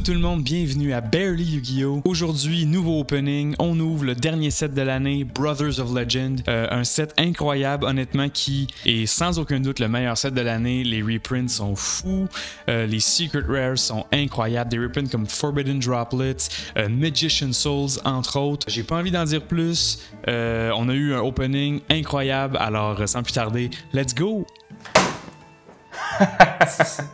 tout le monde, bienvenue à Barely Yu-Gi-Oh! Aujourd'hui, nouveau opening, on ouvre le dernier set de l'année, Brothers of Legend. Un set incroyable, honnêtement, qui est sans aucun doute le meilleur set de l'année. Les reprints sont fous, les Secret Rares sont incroyables, des reprints comme Forbidden Droplets, Magician Souls, entre autres. J'ai pas envie d'en dire plus, on a eu un opening incroyable, alors sans plus tarder, let's go!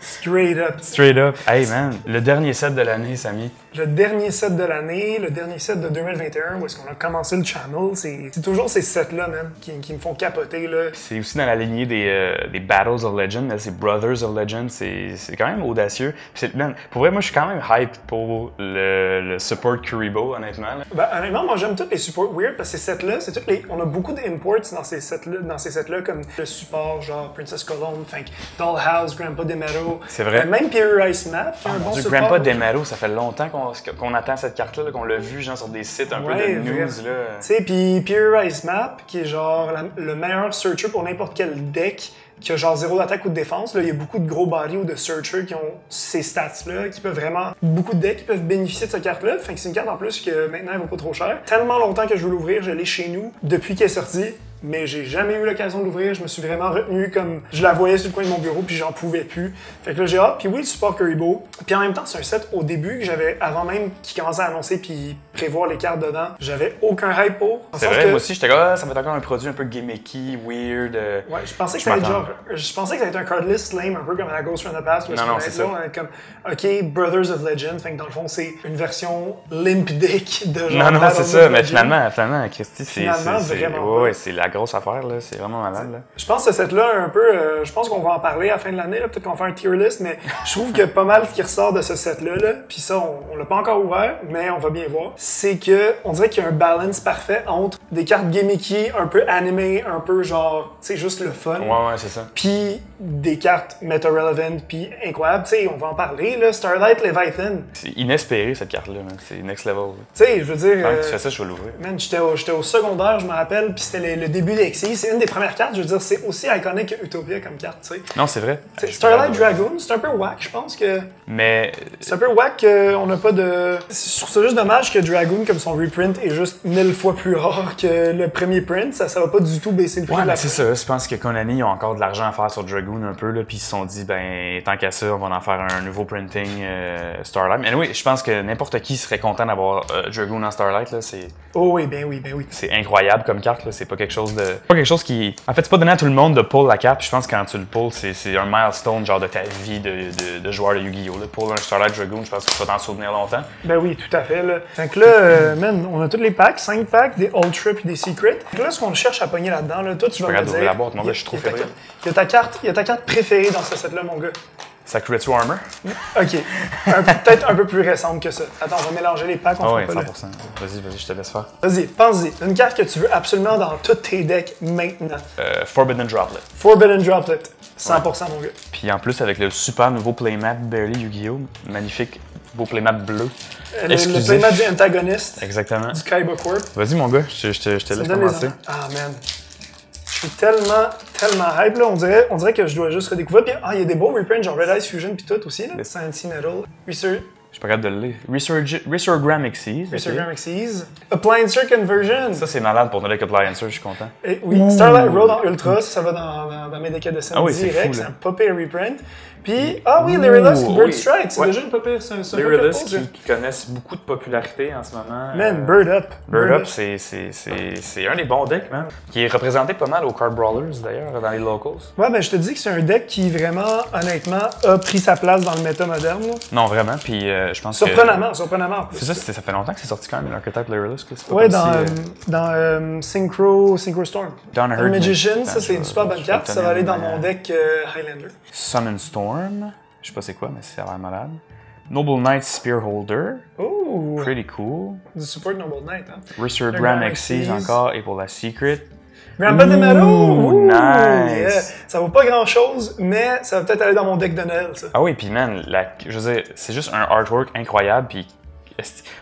Straight up. Straight up. Hey man, le dernier set de l'année, Samy. Le dernier set de l'année, le dernier set de 2021, où est-ce qu'on a commencé le channel, c'est toujours ces sets-là, man, qui me font capoter, là. C'est aussi dans la lignée des Battles of Legend, mais c'est Brothers of Legend, c'est quand même audacieux. Man, pour vrai, moi, je suis quand même hype pour le support Kuriboh, honnêtement. Là. Ben, honnêtement, moi, j'aime tous les supports weird, parce que ces sets-là, on a beaucoup d'imports dans ces sets-là, comme le support, genre Princess Colombe, Dollhouse, Grandpa Demero. C'est vrai. Même Pierre Ice Map, qui a un bon support. Grandpa Demero, ça fait longtemps qu'on attend cette carte-là, qu'on l'a vu genre sur des sites un peu de news. Là. Tu sais, puis Pierre Ice Map, qui est genre le meilleur searcher pour n'importe quel deck, qui a genre zéro d'attaque ou de défense. Là, il y a beaucoup de gros body ou de searchers qui ont ces stats-là, qui peuvent vraiment... Beaucoup de decks qui peuvent bénéficier de cette carte-là. Fait que c'est une carte en plus que maintenant, elle vaut pas trop cher. Tellement longtemps que je veux l'ouvrir, je l'ai chez nous depuis qu'elle est sortie. Mais j'ai jamais eu l'occasion de l'ouvrir, je me suis vraiment retenu comme je la voyais sur le coin de mon bureau puis j'en pouvais plus. Fait que là j'ai hâte, puis oui le support Kuriboh. Puis en même temps c'est un set au début que j'avais, avant même qu'il commence à annoncer puis prévoir les cartes dedans, j'avais aucun hype pour. C'est vrai, moi aussi j'étais comme ça va être encore un produit un peu gimmicky, weird. Ouais, je pensais que ça allait être un card list lame un peu comme à la Ghost from the Past. Non, c'est ça. On allait être comme OK, Brothers of Legend, fait que dans le fond c'est une version limp deck de genre. Non, c'est ça, mais finalement Christy, c'est vraiment ouais, c'est la grosse affaire, là. C'est vraiment malade. Là. Je pense que ce set-là, un peu, je pense qu'on va en parler à la fin de l'année. Peut-être qu'on va faire un tier list, mais je trouve que pas mal qui ressort de ce set-là. Là, puis ça, on l'a pas encore ouvert, mais on va bien voir. C'est que on dirait qu'il y a un balance parfait entre des cartes gimmicky, un peu animées, un peu genre, tu sais, juste le fun. Ouais, c'est ça. Puis des cartes meta-relevant, puis incroyables. Tu sais, on va en parler, là. Starlight Leviathan. C'est inespéré, cette carte-là. C'est next level. Tu sais, je veux dire... Quand tu fais ça, je vais l'ouvrir. Man, j'étais au secondaire, je me rappelle, puis c'était le début des c'est une des premières cartes, je veux dire, c'est aussi iconique que Utopia comme carte, tu sais. Non, c'est vrai. Starlight Dragoon, c'est un peu whack, je pense que... Mais... C'est un peu whack qu'on n'a pas de... Je trouve ça juste dommage que Dragoon, comme son reprint, est juste 1000 fois plus rare que le premier print. Ça va pas du tout baisser le prix. Ouais, mais c'est ça. Je pense que Konami, ils ont encore de l'argent à faire sur Dragoon un peu, là, puis ils se sont dit, ben, tant qu'à ça, on va en faire un nouveau printing Starlight. Mais oui, je pense que n'importe qui serait content d'avoir Dragoon en Starlight, là, c'est... Oh oui, ben oui. C'est incroyable comme carte, là. C'est pas quelque chose de... Pas quelque chose qui... En fait, c'est pas donné à tout le monde de pull la carte. Je pense que quand tu le pulls, c'est un milestone genre de ta vie de joueur de Yu-Gi-Oh! Pull un Starlight Dragoon, je pense que tu vas t'en souvenir longtemps. Ben oui, tout à fait. Là. Fait que là, man, on a tous les packs, 5 packs, des Ultra puis des Secrets. Fait que là, ce qu'on cherche à pogner là-dedans, là, toi, tu vas me dire... la boîte, mon gars, je suis trop fébrile. Il y a ta carte préférée dans ce set-là, mon gars. Sacred Armor? OK. Peut-être un peu plus récente que ça. Attends, on va mélanger les packs. Oui, 100%. Vas-y, je te laisse faire. Vas-y, pense-y. Une carte que tu veux absolument dans tous tes decks maintenant. Forbidden Droplet. Forbidden Droplet. 100% mon gars. Puis en plus, avec le super nouveau playmat Barely Yu-Gi-Oh! Magnifique beau playmat bleu. Le playmat du antagoniste. Exactement. Du Kaiba Corp. Vas-y, mon gars, je te laisse commencer. Ah, man. Je suis tellement hype, là. On dirait que je dois juste redécouvrir. Puis, il y a des beaux reprints, genre Red Eyes Fusion, puis tout aussi, là. Sanity Metal. Je suis pas capable de le lire. Resurgram Xyz. Resurgram Xyz. Appliancer Conversion. Ça, c'est malade pour notre Appliancer, je suis content. Et oui, Starlight Road en Ultra, ça va dans mes decks de scène direct. C'est un pas pire reprint. Puis, oui, Lyrillus Bird Strike, c'est déjà une pas pire. Lyrillus qui connaissent beaucoup de popularité en ce moment. Man, Bird Up. Bird Up, c'est un des bons decks, man. Qui est représenté pas mal aux Card Brawlers, d'ailleurs, dans les locals. Ouais, ben je te dis que c'est un deck qui, vraiment, honnêtement, a pris sa place dans le méta moderne. Là. Non, vraiment, puis je pense surprenamment. C'est ça, ça fait longtemps que c'est sorti quand même, l'archetype Lyrillus. Ouais, dans Synchro Storm. The Magician, ça c'est une super bonne carte, ça va aller dans mon deck Highlander. Summon Storm, je sais pas c'est quoi, mais ça a l'air malade. Noble Knight Spearholder. Oh! Pretty cool. Du support Noble Knight, hein? Resurgram Xyz encore, et pour la Secret. Grandpa Demero! Nice! Yeah. Ça vaut pas grand chose, mais ça va peut-être aller dans mon deck de Noël, ça. Ah oui, puis man, je veux dire, c'est juste un artwork incroyable, puis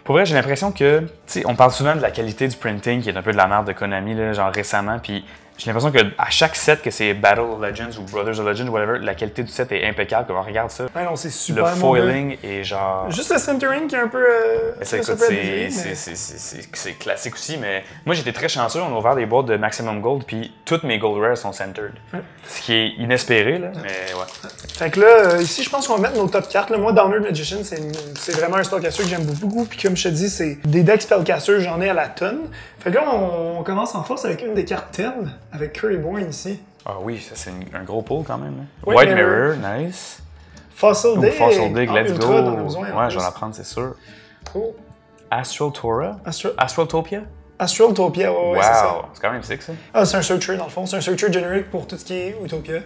pour vrai, j'ai l'impression que, tu sais, on parle souvent de la qualité du printing qui est un peu de la merde de Konami, là, genre récemment, puis J'ai l'impression qu'à chaque set, que c'est Battle of Legends ou Brothers of Legends, whatever, la qualité du set est impeccable. Quand on regarde ça, Ouais, non, c'est super. le foiling est genre. Juste le centering qui est un peu. Écoute, c'est classique aussi, mais moi j'étais très chanceux. On a ouvert des boîtes de Maximum Gold, puis toutes mes Gold Rares sont centered. Ouais. Ce qui est inespéré, là, mais ouais. Fait que là, ici, je pense qu'on va mettre nos top cartes. Là, moi, Downward Magician, c'est vraiment un spellcaster que j'aime beaucoup. Puis comme je te dis, c'est des decks spellcasters, j'en ai à la tonne. Fait que là, on commence en force avec une des cartes 10, avec Curryborn ici. Ah oui, ça c'est un gros pull quand même. Là. White White Mirror. Mirror, nice. Fossil Dig. Fossil Dig, let's Ultra, go. t'en as besoin, Ouais, je vais la prendre, c'est sûr. Cool. Astral Tora? Astraltopia? Astraltopia, ouais, c'est ça. Wow, c'est quand même sick ça. Ah, c'est un searcher dans le fond. C'est un searcher générique pour tout ce qui est Utopia.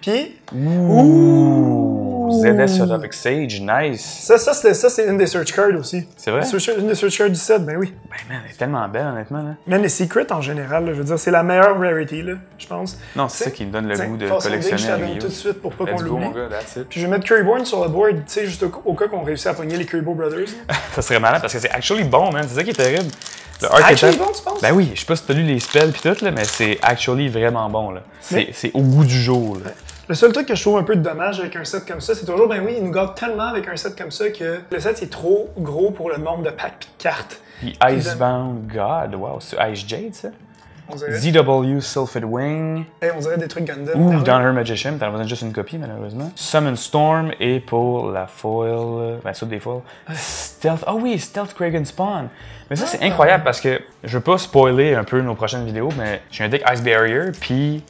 Puis. Ouh! ZS Setup Sage, nice. Ça c'est une des search cards aussi. C'est vrai? Une des search cards du set, ben oui. Ben man, elle est tellement belle honnêtement là. Mais les secrets en général, là, je veux dire, c'est la meilleure rarity, là, je pense. Non, c'est ça qui me donne le goût de Fossil Dig, collectionner je te un la donne Yu-Gi-Oh! tout de suite pour pas qu'on Let's go l'oublie. mon gars, that's it. Puis je vais mettre Curryborn sur le board, tu sais, juste au cas qu'on réussisse à pogner les Currybo Brothers. Ça serait malade parce que c'est actually bon, man. C'est ça qui est terrible. Le Actually bon, tu penses? Ben oui, je sais pas si t'as lu les spells pis tout, là, mais c'est actually vraiment bon, là. C'est au goût du jour, là. Le seul truc que je trouve un peu de dommage avec un set comme ça, c'est toujours, ben oui, il nous gâte tellement avec un set comme ça que le set est trop gros pour le nombre de packs pis de cartes. Puis Icebound God, wow, c'est Ice Jade, ça? On dirait. ZW Sylphid Wing. Hey, on dirait des trucs Gundam. Ou Downward Magician, t'en as besoin de juste une copie, malheureusement. Summon Storm, et pour la foil, ben, ça des foils. Stealth, ah oui, Stealth Kraken Spawn. Mais ça, c'est incroyable parce que je veux pas spoiler un peu nos prochaines vidéos, mais j'ai un deck Ice Barrier, puis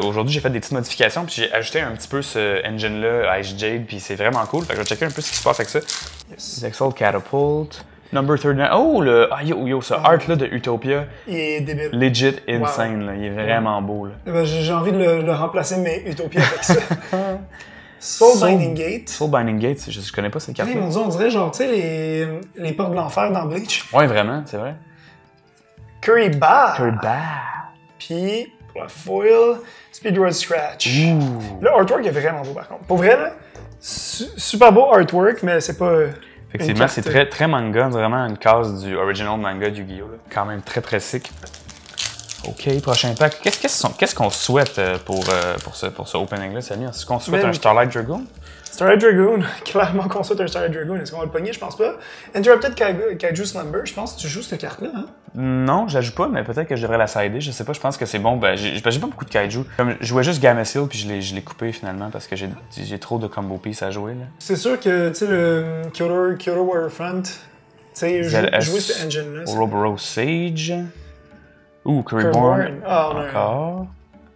aujourd'hui, j'ai fait des petites modifications, puis j'ai ajouté un petit peu ce engine-là, Ice Jade, puis c'est vraiment cool. Fait que je vais checker un peu ce qui se passe avec ça. Yes. Zexal Catapult. Number 39. Oh, ce art-là de Utopia. Il est débile. Legit insane, là. Il est vraiment beau, là. Ben, j'ai envie de le remplacer, mais Utopia avec ça. Soul Binding Gate. Soul Binding Gate, je connais pas cette carte-là. Hey, mon Dieu, on dirait genre, tu sais, les portes de l'enfer dans Bleach. Ouais, vraiment, c'est vrai. Curry Bar. Bah. Puis, pour la foil, Speedrun Scratch. Ouh. Le artwork est vraiment beau, par contre. Pour vrai, là, super beau artwork, mais c'est pas... Effectivement, c'est très, très manga, c'est vraiment une case du original manga du Yu-Gi-Oh! Quand même très très sick. Ok, prochain pack. Qu'est-ce qu'on souhaite pour ce opening-là, Samy? Est-ce qu'on souhaite un Starlight Dragoon? Starlight Dragoon, clairement qu'on souhaite un Starlight Dragoon. Est-ce qu'on va le pogner? Je pense pas. Interrupted Kaiju Slumber, je pense que tu joues cette carte-là, hein? Non, je la joue pas, mais peut-être que je devrais la sider. Je sais pas, je pense que c'est bon. Ben, j'ai pas beaucoup de Kaiju. Comme, je jouais juste Gameciel, puis je l'ai coupé finalement parce que j'ai trop de combo piece à jouer. C'est sûr que, tu sais, le Kyoto Warfront, tu sais, jouer ce engine-là. Ouroboros Sage. Ouh, Curryborn. Oh, encore.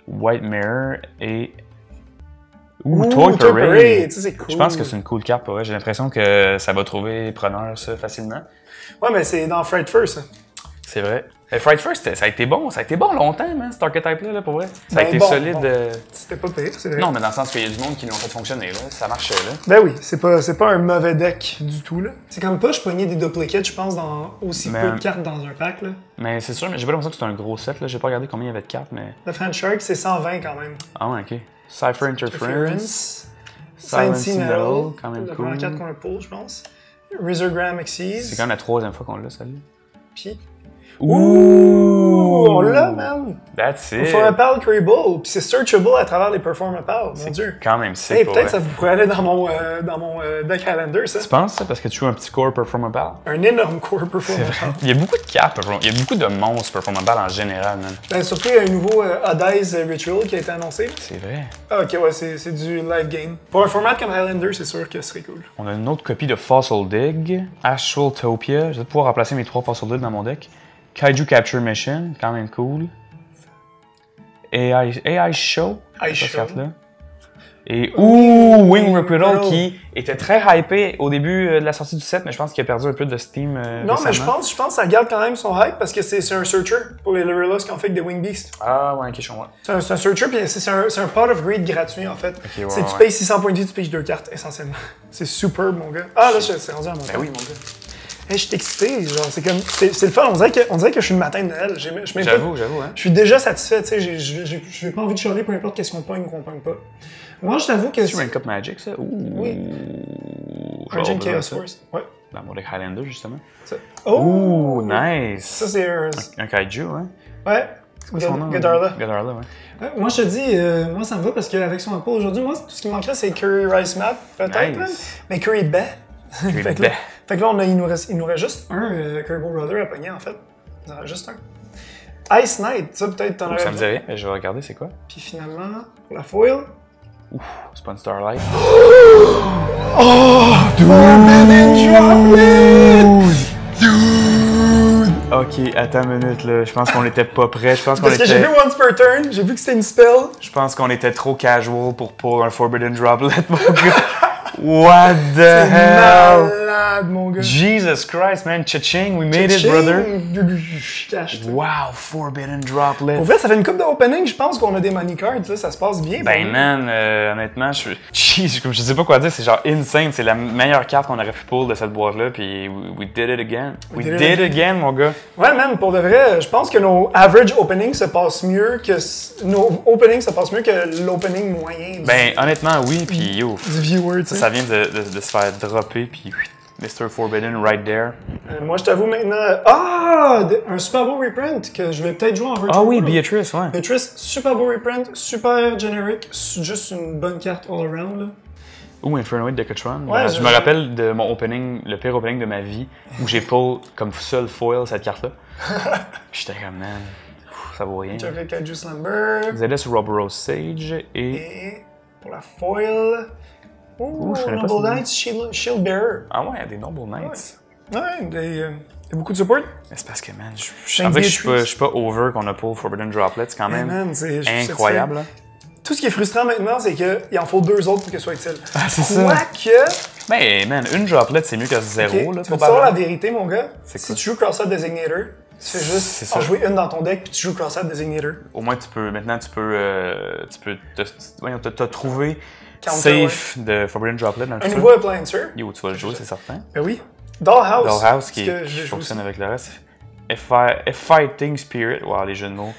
White Mirror et... Ouh, Toy Parade! C'est cool. Je pense que c'est une cool carte pour vrai. J'ai l'impression que ça va trouver preneur, ça, facilement. Ouais, mais c'est dans Fright First, ça. C'est vrai. Fright First, ça a été bon longtemps, man, cet archetype-là, pour vrai. Ça a été solide. Bon. C'était pas pire, c'est vrai. Non, mais dans le sens qu'il y a du monde qui l'ont fait fonctionner, là. Ça marchait, là. Ben oui, c'est pas un mauvais deck du tout, là. C'est comme pas, je pognais des duplicates, je pense, dans aussi peu de cartes dans un pack, là. Mais c'est sûr, mais j'ai pas l'impression que c'est un gros set, là. J'ai pas regardé combien il y avait de cartes, mais... Le Fan Shark, c'est 120 quand même. Ah ouais, ok. Cypher Interference. Sentinel, quand même la cool. première carte qu'on a pull, je pense. Resogram Exceed. C'est quand même la troisième fois qu'on l'a, celle-là. Puis... Ouh! On l'a, man! That's it! Performapal Currybull, puis c'est searchable à travers les Performapal, mon Dieu! Quand même sick, hey, peut-être ça vous pourrait aller dans mon deck Highlander, ça. Tu penses ça? Parce que tu joues un petit core Performapal? Un énorme core Performapal. Il y a beaucoup de cartes, il y a beaucoup de monstres Performapal en général, man. Ben, surtout, il y a un nouveau Odai's Ritual qui a été annoncé. C'est vrai. Ah, ok, ouais, c'est du live game. Pour un format comme Highlander, c'est sûr que ce serait cool. On a une autre copie de Fossil Dig, Astraltopia. Je vais pouvoir remplacer mes 3 Fossil Dig dans mon deck. Kaiju Capture Mission, quand même cool. AI Show, cette carte-là. Et Wing Reputtal qui était très hypé au début de la sortie du set, mais je pense qu'il a perdu un peu de steam Non, récemment. mais je pense que ça garde quand même son hype parce que c'est un searcher pour les Lurellas qui ont fait avec des Wing Beasts. Ah ouais, ok, je comprends. C'est un searcher, puis c'est un pot of greed gratuit en fait. Okay, ouais, c'est tu payes 600 points de vie, tu piges 2 cartes essentiellement. C'est superbe, mon gars. Ah là, c'est rendu à mon Ben oui, mon gars. Hey, je suis excité, genre, c'est le fun, on dirait que je suis le matin de Noël. J'avoue, hein. Je suis déjà satisfait, tu sais, j'ai pas envie de chialer peu importe qu'est-ce qu'on pogne ou qu'on pogne pas. Moi, je t'avoue que... C'est Rank Up Magic, ça? Ouh. Oui. Urgent Chaos Force, ouais. Dans mon deck Highlander, justement. Ça. Oh! Ouh, nice! Ça, c'est un Kaiju, hein? Ouais. C'est quoi son nom? Godarla. Godarla, ouais. Ouais, moi, je te dis, moi, ça me va parce qu'avec son apport aujourd'hui, moi, tout ce qui manquerait, c'est Curry Rice Map, peut-être. Nice. Mais Curry Bay. Curry fait, que Bay. là, fait que là, il nous reste juste un Curry Ball Brother à pogner, en fait. Il en reste juste un. Ice Knight, ça, peut-être, t'en aurais Ça me dit rien, mais je vais regarder c'est quoi. Puis finalement, pour la foil. Ouf, c'est pas une Starlight. Oh! Forbidden Droplet! Dude! Ok, attends une minute là. Je pense qu'on était pas prêt. Je pense qu'on Parce que était. j'ai vu Once Per Turn, j'ai vu que c'était une spell. Je pense qu'on était trop casual pour pull un Forbidden Droplet, mon gars. What the hell? Malade, mon gars. Jesus Christ, man. Cha-ching, we made it, brother. Wow, Forbidden Droplet. Au fait, ça fait une coupe d'opening, je pense qu'on a des money cards, là, ça se passe bien. Ben man, honnêtement, je sais pas quoi dire, c'est genre insane, c'est la meilleure carte qu'on aurait pu pull de cette boîte-là, puis we did it again. We did it again, mon gars. Ouais, man, pour de vrai, je pense que nos average openings se passent mieux que l'opening moyen. Ben honnêtement, oui, puis yo, du viewer, tu sais. ça vient de se faire dropper, puis Mr. Forbidden right there. Moi, je t'avoue maintenant, un super beau reprint que je vais peut-être jouer en virtual. Ah oui, Beatrice, ouais. Beatrice, super beau reprint, super generic, juste une bonne carte all around, là. Ou Infernoid Decathlon. Ouais, je me rappelle de mon opening, le pire opening de ma vie, où j'ai pull comme seul foil cette carte-là. Puis j'étais comme, man, ça vaut rien. Chocolate Kaiju Slumber. ZS Roboros Sage Et pour la foil. Ouh, je connais pas Noble ça. Knights, Shield Bearer. Ah ouais, des Noble Knights. Ouais, il y a beaucoup de support. Mais c'est parce que, man, je suis pas over qu'on a pull Forbidden Droplet, c'est quand même Man, incroyable. Là. Tout ce qui est frustrant maintenant, c'est qu'il en faut 2 autres pour que ce soit utile. Ah, c'est ça. Quoique. Mais, man, une Droplet, c'est mieux que zéro, Okay, là, tu veux probablement. savoir la vérité, mon gars? C'est Si quoi? tu joues Cross-Out Designator, tu fais juste en jouer une dans ton deck, puis tu joues Cross-Out Designator. Au moins, maintenant, tu peux t'as trouvé Counter, safe de Forbidden Droplet dans le Un futur. nouveau Appliancer. Yo, tu vas le jouer, c'est certain. Ben oui. Dollhouse. Dollhouse qui que je joue fonctionne aussi. avec le reste. Fighting Spirit, wow, les jeux de mots.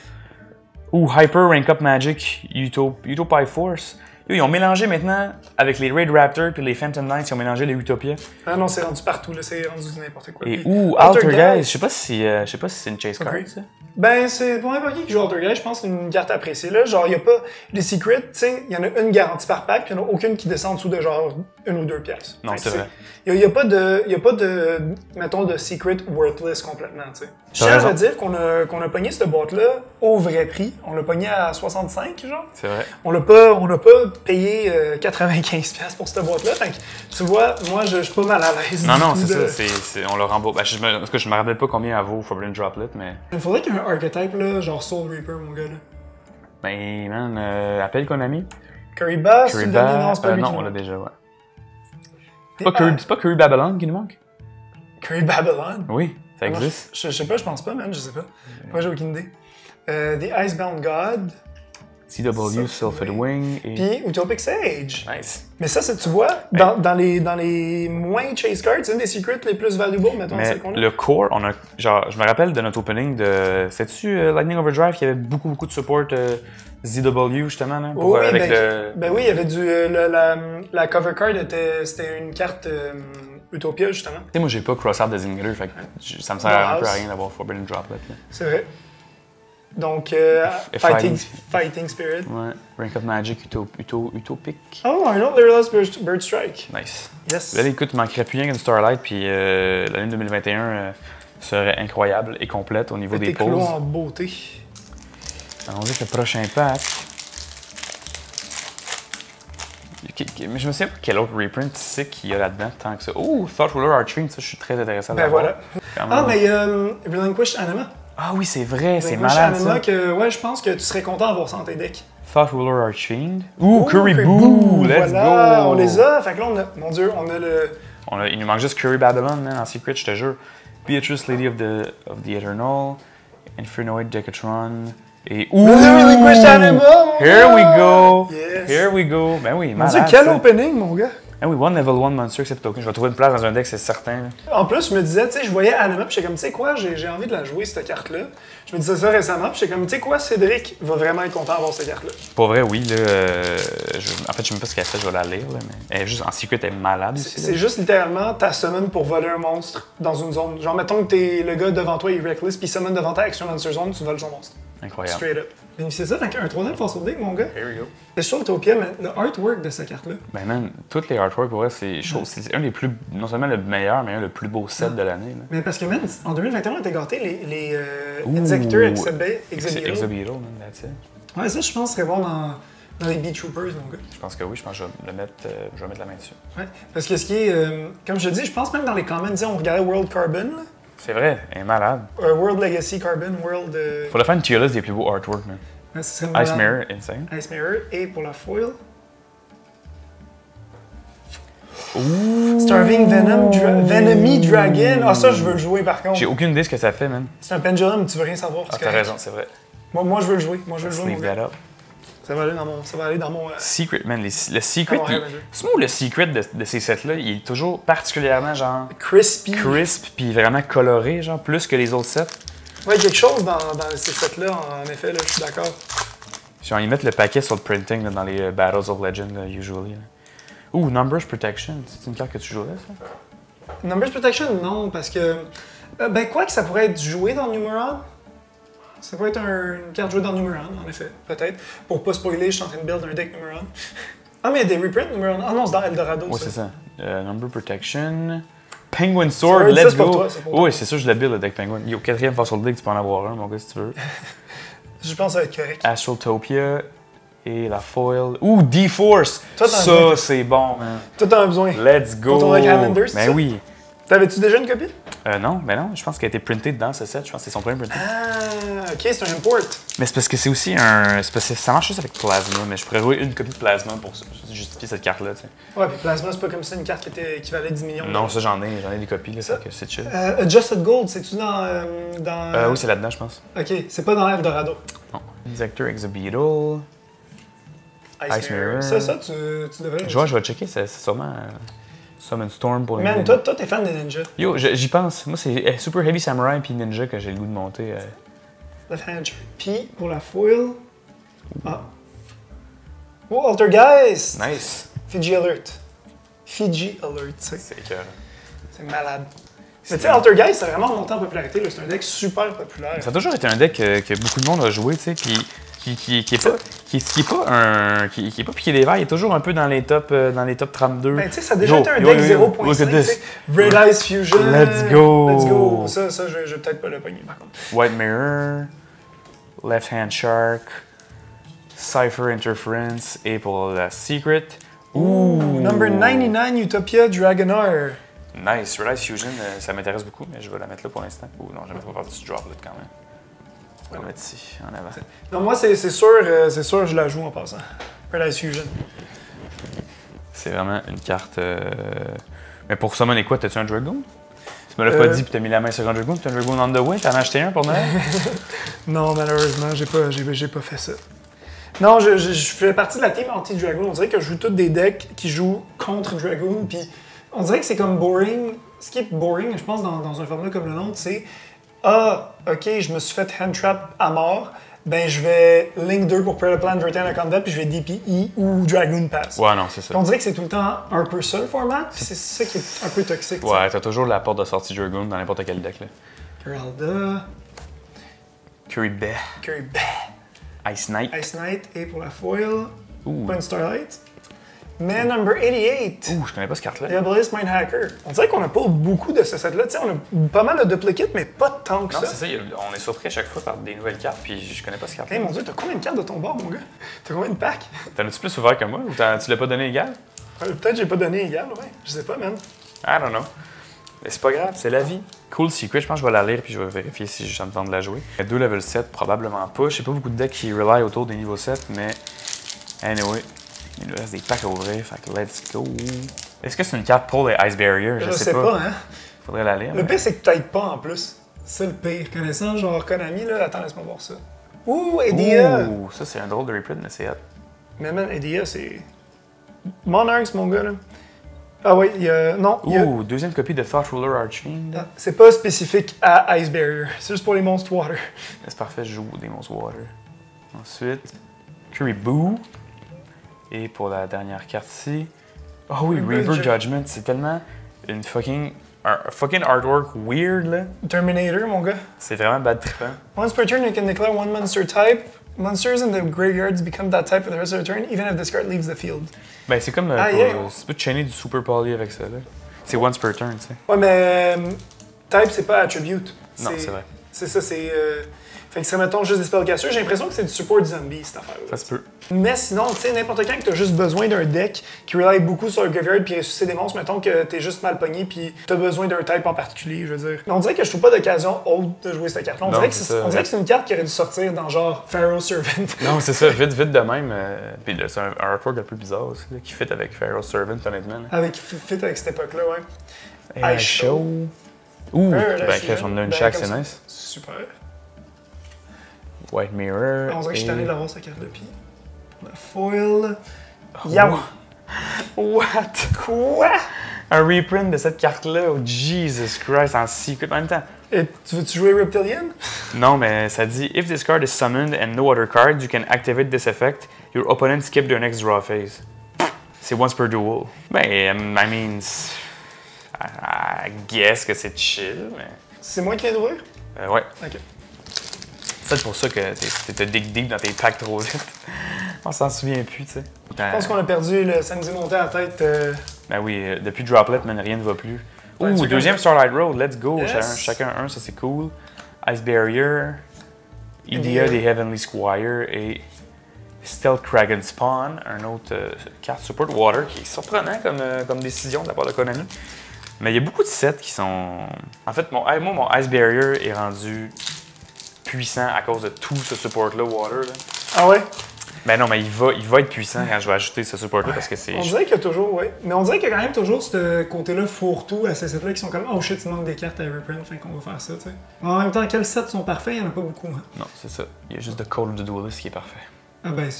Ou Hyper Rank Up Magic, Utopia Force. Yo, ils ont mélangé maintenant, avec les Raid Raptor puis les Phantom Knights, ils ont mélangé les Utopia. Ah non, c'est rendu partout, là, c'est rendu n'importe quoi. Et Puis, ou Altergeist, je sais pas si c'est une chase card, Ok. ça. Ben, c'est pour n'importe qui joue Altergeist, je pense que c'est une carte appréciée. Là. Genre, il n'y a pas. Les secrets, tu sais, il y en a une garantie par pack, puis il n'y en a aucune qui descend en dessous de genre 1 ou 2 pièces. Non, c'est vrai. Il n'y a pas de, mettons, de secret worthless complètement, tu sais. Je tiens à dire qu'on a pogné cette boîte-là au vrai prix. On l'a pogné à 65, genre. C'est vrai. On n'a pas payé 95$ pour cette boîte-là. Fait que, tu vois, moi, je suis pas mal à l'aise. Non, du c'est coup ça, on le rembourse. Ben, en tout cas, je me rappelle pas combien elle vaut Forbidden Droplet, mais. Il faudrait qu'il y ait un archetype, là, genre Soul Reaper, mon gars, là. Ben, man, appelle Konami. Curryba, c'est le dernier, non, c'est pas lui non, qui on nous l'a manque. déjà, ouais. C'est pas Curry Babylon qui nous manque? Curry Babylon? Oui, ça Ah, non, existe. je sais pas, je pense pas, man, je sais pas. Moi, j'ai aucune idée. The Icebound God, CW, Sylphid Wing et. puis Utopic Sage. Nice. Mais ça, tu vois, dans les moins chase cards, c'est une des secrets les plus valuables, mettons, Mais celle qu'on a. le core, je me rappelle de notre opening de. C'était-tu Lightning Overdrive qui avait beaucoup de support ZW justement, là? Oui, avec oui, il y avait la cover card, c'était une carte Utopia, justement. Tu sais, moi, j'ai pas Cross-Out Designator, fait que ça me sert un peu à rien d'avoir Forbidden Droplet. Là. C'est vrai. Donc, Fighting Fighting Spirit. Ouais. Rank Up Magic, Utopic. Oh, un autre Lyreless Bird Strike. Nice. Yes. Là, écoute, il manquerait plus rien qu'une Starlight, puis l'année 2021 serait incroyable et complète au niveau des Tes clos poses. en beauté. Allons-y avec le prochain pack. Mais je me souviens pas quel autre reprint tu sais qu'il y a là-dedans tant que ça. Oh, Thought Ruler Archfiend, ça je suis très intéressé à Ben l'avoir. voilà. Quand Ah, même. mais Relinquished Anima. Ah oui, c'est vrai, c'est Relinquished malade Anima ça. que, ouais, je pense que tu serais content d'avoir ça dans tes decks. Thought Ruler Archfiend. Ouh, Curry Curry Boo, let's voilà, go! on les a. Fait que là, mon Dieu, on a le... Il nous manque juste Curry Babylon, man, en secret, je te jure. Beatrice, Lady of the Eternal, Infernoid Decathlon, et ouh! Relinquished Anima, mon Here gars! we go! Yes. Here we go! Ben oui, Mon Dieu, malade, quel ça. opening, mon gars! Ben oui, One Level 1 Monster Accept Token. Je vais trouver une place dans un deck, c'est certain. Là. En plus, je me disais, tu sais, je voyais Anima, puis j'étais comme, tu sais quoi, j'ai envie de la jouer, cette carte-là. Je me disais ça récemment, puis j'étais comme, tu sais quoi, Cédric va vraiment être content d'avoir cette carte-là. Pour vrai, oui. Là, en fait, je sais même pas ce qu'elle fait, je vais la lire. Là, mais elle est juste en secret, elle est malade. Aussi, C'est juste littéralement ta summon pour voler un monstre dans une zone. Genre, mettons que t'es le gars devant toi, il est reckless, puis il summon devant ta Action Monster Zone, tu voles son monstre. Incroyable. Straight up. Donc c'est ça, donc un troisième Fossil Dig, mon gars. Here we go. C'est sur Utopia, mais le artwork de cette carte-là. Ben man, toutes les artworks, pour vrai, c'est un des plus, non seulement le meilleur, mais un le plus beau set de l'année. Mais parce que, man, en 2021, on était gâtés les Executor Exhibito. Exhibito, man, that's it. Ouais, ça, je pense, serait bon dans les Beat Troopers, mon gars. Je pense que oui, je pense que je vais mettre la main dessus. Ouais, parce que ce qui est, comme je te dis, je pense même dans les comments, on regardait World Carbon, là. C'est vrai, elle est malade. World Legacy Carbon, World... Faudrait faire une tier list des plus beaux artworks, man. Ouais, ça serait Ice Mirror, insane. Ice Mirror, et pour la foil... Ouh. Starving Venom, Venomy Dragon. Ah, ça, je veux le jouer, par contre. J'ai aucune idée ce que ça fait, man. C'est un pendulum, tu veux rien savoir. Ah, t'as raison, c'est vrai. Moi, je veux le jouer. Moi, je veux le jouer, mon Leave gars. that up. Ça va aller dans mon... Secret, man. Le secret, Ah, ouais, c'est moi le secret de ces sets-là, il est toujours particulièrement, genre, Crispy. crisp, puis vraiment coloré, genre, plus que les autres sets. Ouais, quelque chose dans ces sets-là, en effet, là, je suis d'accord. Genre, ils mettent le paquet sur le printing là, dans les Battles of Legend, là, usually. Là. Ouh, Numbers Protection, c'est une carte que tu jouais, ça? Numbers Protection, non, parce que... ben, quoi que ça pourrait être joué dans Numeron. Ça pourrait être une carte jouée dans Numeron, en effet, peut-être. Pour pas spoiler, je suis en train de build un deck Numeron. Ah, mais il y a des reprints Numeron. Ah non, c'est dans Eldorado, Ouais, ça. c'est ça. Number Protection... Penguin Sword, Ça, let's c'est pour go! toi, c'est pour toi. Oui, c'est sûr, je le build, le deck Penguin. Yo, 4e Fossil Dig, tu peux en avoir un, mon gars, si tu veux. Je pense que ça va être correct. Astraltopia et la foil. Ouh, D-Force! Toi, t'en as Ça, besoin. c'est bon, man. Toi, t'en as besoin. Let's go! Pour ton deck Highlanders, c'est Ben ça? oui. T'avais-tu déjà une copie? Non, je pense qu'elle a été printée dans ce set. Je pense que c'est son premier printing. Ah, ok, c'est un import. Mais c'est parce que c'est aussi un. C'est parce que ça marche juste avec Plasma, mais je pourrais jouer une copie de Plasma pour justifier cette carte-là, tu sais. Ouais, puis Plasma, c'est pas comme ça une carte qui valait 10 millions. Non, ça j'en ai des copies, là, Ça. fait que c'est chill. Adjusted Gold, c'est-tu dans. Oui, c'est là-dedans, je pense. Ok, c'est pas dans Eldorado. Non. Insector Exhibital. Ice Mirror. Ça, tu devrais. Je vais checker, c'est sûrement Summon Storm pour les. Man, toi, t'es fan des ninjas. Yo, j'y pense. Moi, c'est Super Heavy Samurai puis Ninja que j'ai le goût de monter. Left hand shark. Puis, pour la foil. Ah. Oh, Altergeist! Nice. Fiji Alert. Fiji Alert, tu sais. C'est écœurant. C'est malade. Mais tu sais, Altergeist, ça a vraiment remonté en popularité. là. C'est un deck super populaire. Ça a toujours été un deck que beaucoup de monde a joué, tu sais, puis qui est pas piqué des verres, il est toujours un peu dans les top 32. Ben, tu sais, ça a déjà été un deck 0.5. Look at tu this. sais. Red Ice Fusion. Let's go. Let's go. Ça, je vais peut-être pas le pogner, par contre. White Mirror, Left Hand Shark, Cypher Interference, et pour la Secret. Ooh, number 99, Utopia Dragonair. Nice. Red Ice Fusion, ça m'intéresse beaucoup, mais je vais la mettre là pour l'instant. Ouh, non, je vais pas par-dessus drop là quand même. On va la mettre ici, en avant. Non, moi, c'est sûr, je la joue en passant. Red Ice Fusion. C'est vraiment une carte. Mais pour summoner quoi, t'as-tu un Dragoon? Tu me l'as pas dit, puis t'as mis la main sur un Dragoon, puis t'as un Dragoon on the way, t'en as acheté un pour Noël? Non, malheureusement, j'ai pas fait ça. Non, je fais partie de la team anti-Dragoon. On dirait que je joue tous des decks qui jouent contre Dragoon, puis on dirait que c'est comme boring. Ce qui est boring, je pense, dans un format comme le nôtre, c'est ah, ok, je me suis fait hand trap à mort, ben je vais Link 2 pour Predator Plan, Vertain Anaconda, puis je vais DPE ou Dragoon Pass. Ouais, non, c'est ça. On dirait que c'est tout le temps un peu ça le format, puis c'est ça qui est un peu toxique. Ouais, t'as toujours la porte de sortie Dragoon dans n'importe quel deck, là. Geralda, Curry Ice Knight. Ice Knight, et pour la foil, Ouh. pas une Starlight. Mais number 88. Ouh, je connais pas ce carte-là. Diabolist Mindhacker. On dirait qu'on n'a pas beaucoup de ce set-là. Tu sais, on a pas mal de duplicates, mais pas tant que Non, ça. c'est ça, on est surpris à chaque fois par des nouvelles cartes, puis je connais pas ce carte-là. Hey, mon Dieu, t'as combien de cartes de ton bord, mon gars? T'as combien de packs? T'en as-tu plus ouvert que moi, ou tu l'as pas donné égal? Peut-être que j'ai pas donné égal, ouais. Je sais pas, man. I don't know. Mais c'est pas grave, c'est la vie. Cool Secret, je pense que je vais la lire puis je vais vérifier si j'ai le temps de la jouer. 2 level 7, probablement pas. Je sais pas beaucoup de decks qui rely autour des niveaux 7, mais anyway, il nous reste des packs à ouvrir, fait que let's go. Est-ce que c'est une carte pour les Ice Barrier? Je sais pas, hein. Faudrait la lire. Le pire, c'est que t'aides pas en plus. C'est le pire. Connaissant, genre Konami, là, attends, laisse-moi voir ça. Ouh, Edia! Ouh, ça c'est un drôle de reprint, mais c'est hot. Mais man, Edia, c'est. Monarchs, mon gars, là. Ah oui, il y a. Non, il y a. Ouh, deuxième copie de Thought Ruler Archfiend. Ah, c'est pas spécifique à Ice Barrier. C'est juste pour les monstres water. C'est parfait, je joue Demon's Water. Ensuite, Curry Boo. Et pour la dernière carte ici. Oh oui, Reaper Judgment, c'est tellement une fucking un fucking artwork weird, là. Terminator, mon gars. C'est vraiment bad trippant. Once per turn, you can declare one monster type. Monsters in the graveyards become that type for the rest of the turn, even if this card leaves the field. Ben, c'est comme. Tu peux te chaîner du super poly avec ça, là. C'est once per turn, tu sais. Ouais, mais type, c'est pas attribute. Non, c'est vrai. C'est ça, c'est. Fait que ça, mettons, juste des spellcasters, j'ai l'impression que c'est du support zombie, cette affaire-là. Ça se peut. Mais sinon, tu sais, n'importe quand que t'as juste besoin d'un deck qui rely beaucoup sur le graveyard puis ressusciter des monstres, mettons que t'es juste mal pogné puis t'as besoin d'un type en particulier, je veux dire. Mais on dirait que je trouve pas d'occasion haute de jouer cette carte-là. On dirait que c'est une carte qui aurait dû sortir dans genre Pharaoh Servant. Non, c'est ça, vite de même. Puis c'est un artwork un peu bizarre aussi, là, qui fit avec Pharaoh Servant, honnêtement. Là. Avec fit avec cette époque-là, ouais. Ice Show. Ouh, ben, on a une chaque, c'est nice. Super. White Mirror. On dirait que je suis tanné de l'avoir, cette carte-là. Puis la foil. Yawa! What? Quoi? Un reprint de cette carte-là, oh Jesus Christ, en secret en même temps. Et tu veux-tu jouer Reptilian? Non, mais ça dit If this card is summoned and no other card, you can activate this effect. Your opponent skip their next draw phase. C'est once per duel. Ben, I mean, I guess que c'est chill, mais. C'est moi qui viens d'ouvrir? Ouais. Ok. C'est pour ça que t'es dig deep dans tes packs trop vite. On s'en souvient plus, tu sais. Je pense qu'on a perdu le samedi monté à la tête. Ben oui, depuis Droplet, man, rien ne va plus. Ouais, Ouh, deuxième Starlight Road, let's go. Yes. Chacun un, ça c'est cool. Ice Barrier, Idea des Heavenly Squire et Stealth Kraken Spawn, un autre carte Support Water qui est surprenant comme décision de la part de Konami. Mais il y a beaucoup de sets qui sont. En fait, mon Ice Barrier est rendu puissant à cause de tout ce support-là, Water. Là. Ah ouais? Ben non, mais il va être puissant quand je vais ajouter ce support-là parce que c'est. On dirait qu'il y a toujours, ouais. Mais on dirait qu'il y a quand même toujours ce côté-là fourre-tout à ces sets-là qui sont comme oh shit, il manque des cartes à reprint, fait qu'on va faire ça, tu sais. En même temps, quels sets sont parfaits? Il n'y en a pas beaucoup. Hein. Non, c'est ça. Il y a juste The Call of the Duelist qui est parfait. Ah ben,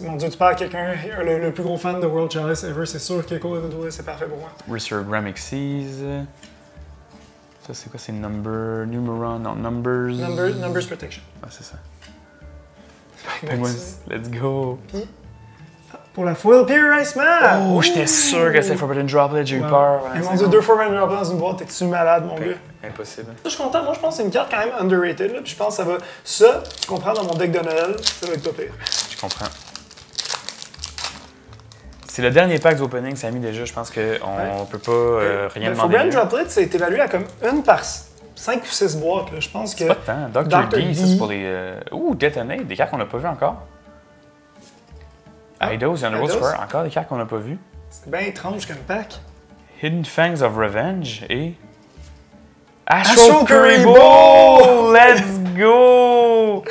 mon dieu, tu parles à quelqu'un, le plus gros fan de World Chalice ever, c'est sûr que Call of the Duelist c'est parfait pour moi. Resurgram Xyz. Ça, c'est quoi? C'est Numeron, non, Numbers. Numbers Protection. Ah, c'est ça. Penguins, let's go. Puis, pour la foil, Pure Ice Map! Oh, j'étais sûr que c'était Forbidden Droplet, j'ai eu peur. Et mon dieu, 2 Forbidden Droplet dans une boîte, t'es-tu malade, mon gars? Impossible. Je suis content, moi je pense que c'est une carte quand même underrated, là, puis je pense que ça va. Ça, tu comprends, dans mon deck de Noël, ça va être pas pire. Je comprends. C'est le dernier pack d'opening, Samy, déjà. Je pense qu'on peut pas rien demander. Forbidden Droplet, c'est évalué à comme une par 5 ou 6 boîtes. Là. Je pense que. C'est pas tant. Dr. D, ça c'est pour les. Ouh, Detonate, des cartes qu'on n'a pas vues encore. Eidos et Underworld Square, encore des cartes qu'on n'a pas vues. C'est bien étrange comme pack. Hidden Fangs of Revenge et. Astral Kuriboh! Let's go!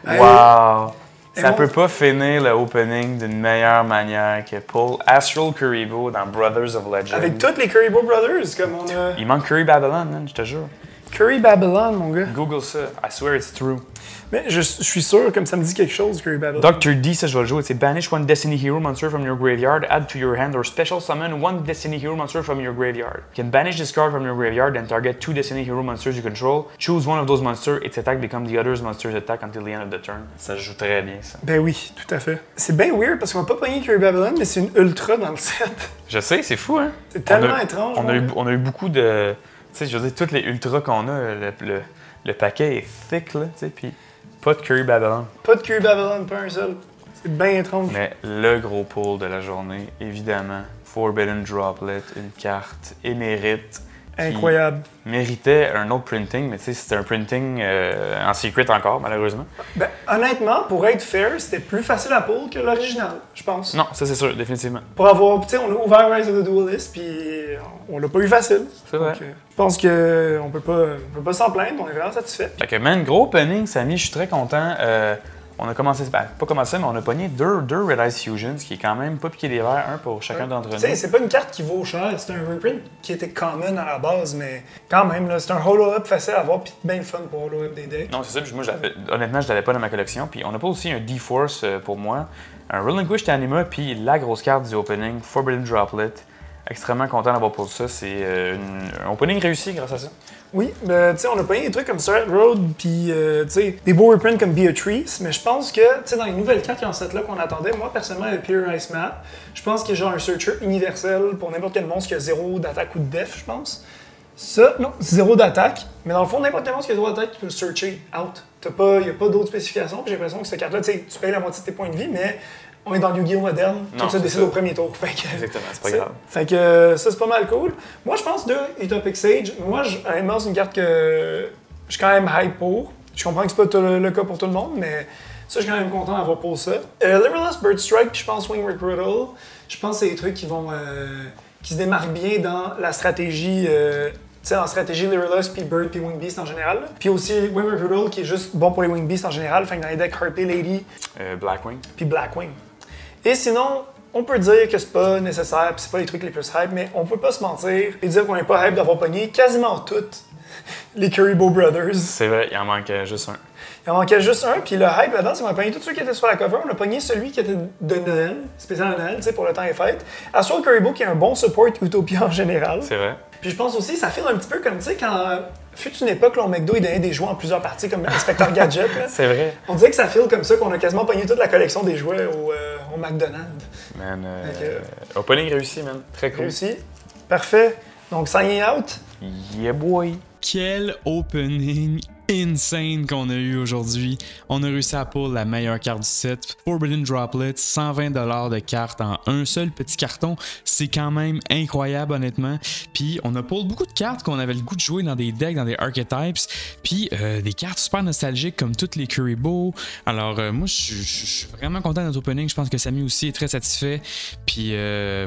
Wow! Ça peut pas finir le opening d'une meilleure manière que pull Astral Kuriboh dans Brothers of Legend. Avec toutes les Kuriboh Brothers, comme on a. Il manque Curry Babylon, man, je te jure. Curry Babylon, mon gars. Google ça. I swear it's true. Mais je suis sûr, comme ça me dit quelque chose, Curry Babylon. Dr. D, ça je vais le jouer. C'est banish one Destiny Hero monster from your graveyard, add to your hand, or special summon one Destiny Hero monster from your graveyard. You can banish this card from your graveyard and target 2 Destiny Hero monsters you control. Choose one of those monsters, its attack becomes the other monster's attack until the end of the turn. Ça se joue très bien, ça. Ben oui, tout à fait. C'est bien weird parce qu'on va pas pogner Curry Babylon, mais c'est une ultra dans le set. Je sais, c'est fou, hein? C'est tellement étrange. On a eu beaucoup de. Tu sais, je veux dire, toutes les ultras qu'on a, le paquet est thick, là, tu sais, puis pas de Curry Babylon. Pas de Curry Babylon, pas un seul. C'est bien étrange. Mais le gros pull de la journée, évidemment, Forbidden Droplet, une carte émérite. Incroyable. Méritait un autre printing, mais tu sais, c'était un printing en secret encore, malheureusement. Ben, honnêtement, pour être fair, c'était plus facile à pull que l'original, je pense. Non, ça c'est sûr, définitivement. Pour avoir, tu sais, on a ouvert Rise of the Duelist, puis on l'a pas eu facile. C'est vrai. Donc, je pense qu'on peut pas s'en plaindre, on est vraiment satisfait. Fait que, man, gros opening, Samy, je suis très content. On a commencé, ben, pas commencé, mais on a pogné deux Red Eyes Fusions, qui est quand même pas piqué des verres, un pour chacun d'entre nous. Tu sais, c'est pas une carte qui vaut cher, c'est un reprint qui était common à la base, mais quand même, là, c'est un holo-up facile à avoir, puis bien le fun pour holo-up des decks. Non, c'est ça, puis moi, honnêtement, je l'avais pas dans ma collection, puis on n'a pas aussi un D-Force pour moi, un Relinquished Anima, puis la grosse carte du opening, Forbidden Droplet. Extrêmement content d'avoir pour ça, c'est un opening réussi grâce à ça. Oui, ben, tu sais, on a pogné des trucs comme Starlight Road, puis tu sais, des beaux reprints comme Beatrice, mais je pense que, tu sais, dans les nouvelles cartes qui ont cette là qu'on attendait, moi personnellement, le Pure Ice Map, je pense qu'il y a genre un searcher universel pour n'importe quel monstre qui a 0 d'attaque ou de def, je pense. Ça, non, 0 d'attaque. Mais dans le fond, n'importe quel monstre qui a 0 d'attaque, tu peux le searcher out. Il n'y a pas d'autres spécifications. J'ai l'impression que cette carte-là, tu payes la moitié de tes points de vie, mais on est dans Yu-Gi-Oh! Moderne. Tout ça décide au premier tour. Exactement, c'est pas grave. Fait que ça, c'est pas mal cool. Moi, je pense de Utopic Sage. Moi, honnêtement, c'est une carte que je suis quand même hype pour. Je comprends que c'est pas le cas pour tout le monde, mais ça, je suis quand même content d'avoir pour ça. Liverless Bird Strike, puis je pense Wing Recruital. Je pense que c'est des trucs qui se démarquent bien dans la stratégie. En stratégie Liverless, puis Bird, puis Wing Beast en général. Puis aussi Wing Recruital qui est juste bon pour les Wing Beast en général. Fait que dans les decks Harpy Lady. Blackwing. Puis Blackwing. Et sinon, on peut dire que c'est pas nécessaire, puis c'est pas les trucs les plus hype, mais on peut pas se mentir et dire qu'on est pas hype d'avoir pogné quasiment toutes les Kuriboh Brothers. C'est vrai, il en manquait juste un. Il en manquait juste un, puis le hype là-dedans, c'est qu'on a pogné tous ceux qui étaient sur la cover. On a pogné celui qui était de Noël, spécial de Noël, tu sais, pour le temps et fête. Assault Kuriboh qui est un bon support Utopia en général. C'est vrai. Puis je pense aussi, ça file un petit peu comme, tu sais, quand fut une époque, là, McDo, il donnait des jouets en plusieurs parties, comme Inspector Gadget. C'est vrai. On dirait que ça file comme ça, qu'on a quasiment pogné toute la collection des jouets au McDonald's. Man, opening réussi, man. Très cool. Réussi. Parfait. Donc, signing out. Yeah, boy. Quel opening insane qu'on a eu aujourd'hui. On a réussi à pull la meilleure carte du set. Forbidden Droplet, 120$ de cartes en un seul petit carton. C'est quand même incroyable, honnêtement. Puis on a pull beaucoup de cartes qu'on avait le goût de jouer dans des decks, dans des archetypes. Puis des cartes super nostalgiques comme toutes les Kuriboh. Alors moi, je suis vraiment content de notre opening. Je pense que Samy aussi est très satisfait. Puis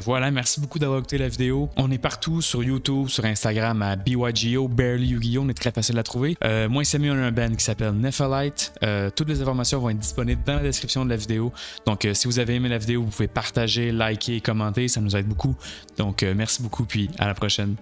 voilà, merci beaucoup d'avoir écouté la vidéo. On est partout sur YouTube, sur Instagram à BYGO, Barely Yu-Gi-Oh! On est très facile à trouver. Moi, Samy, on a un band qui s'appelle Nephalite. Toutes les informations vont être disponibles dans la description de la vidéo. Donc, si vous avez aimé la vidéo, vous pouvez partager, liker, commenter. Ça nous aide beaucoup. Donc, merci beaucoup, puis à la prochaine.